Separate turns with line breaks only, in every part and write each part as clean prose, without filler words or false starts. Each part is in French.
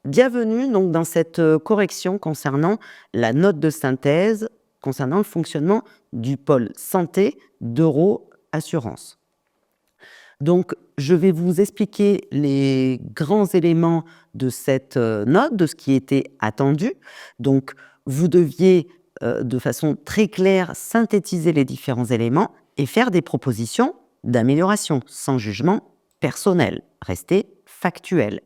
Bienvenue donc dans cette correction concernant la note de synthèse, concernant le fonctionnement du pôle santé d'Euro Assurance. Donc, je vais vous expliquer les grands éléments de cette note, de ce qui était attendu. Donc, vous deviez de façon très claire synthétiser les différents éléments et faire des propositions d'amélioration, sans jugement personnel. Restez factuel.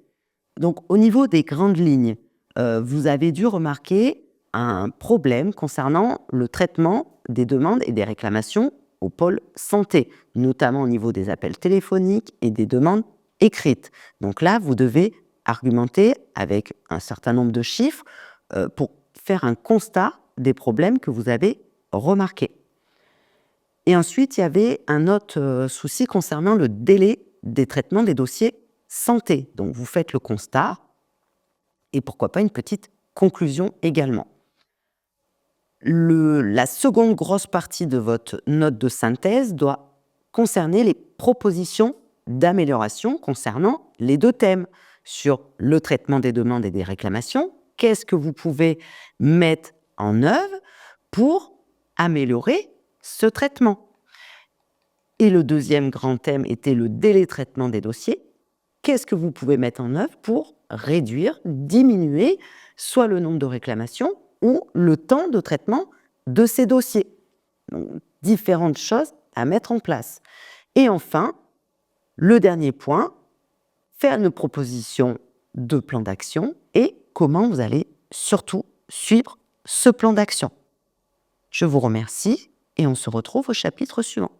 Donc, au niveau des grandes lignes, vous avez dû remarquer un problème concernant le traitement des demandes et des réclamations au pôle santé, notamment au niveau des appels téléphoniques et des demandes écrites. Donc là, vous devez argumenter avec un certain nombre de chiffres pour faire un constat des problèmes que vous avez remarqués. Et ensuite, il y avait un autre souci concernant le délai des traitements des dossiers santé. Donc, vous faites le constat et pourquoi pas une petite conclusion également. La seconde grosse partie de votre note de synthèse doit concerner les propositions d'amélioration concernant les deux thèmes. Sur le traitement des demandes et des réclamations, qu'est-ce que vous pouvez mettre en œuvre pour améliorer ce traitement? Et le deuxième grand thème était le délai de traitement des dossiers. Qu'est-ce que vous pouvez mettre en œuvre pour réduire, diminuer soit le nombre de réclamations ou le temps de traitement de ces dossiers? Donc, différentes choses à mettre en place. Et enfin, le dernier point, faire une proposition de plan d'action et comment vous allez surtout suivre ce plan d'action. Je vous remercie et on se retrouve au chapitre suivant.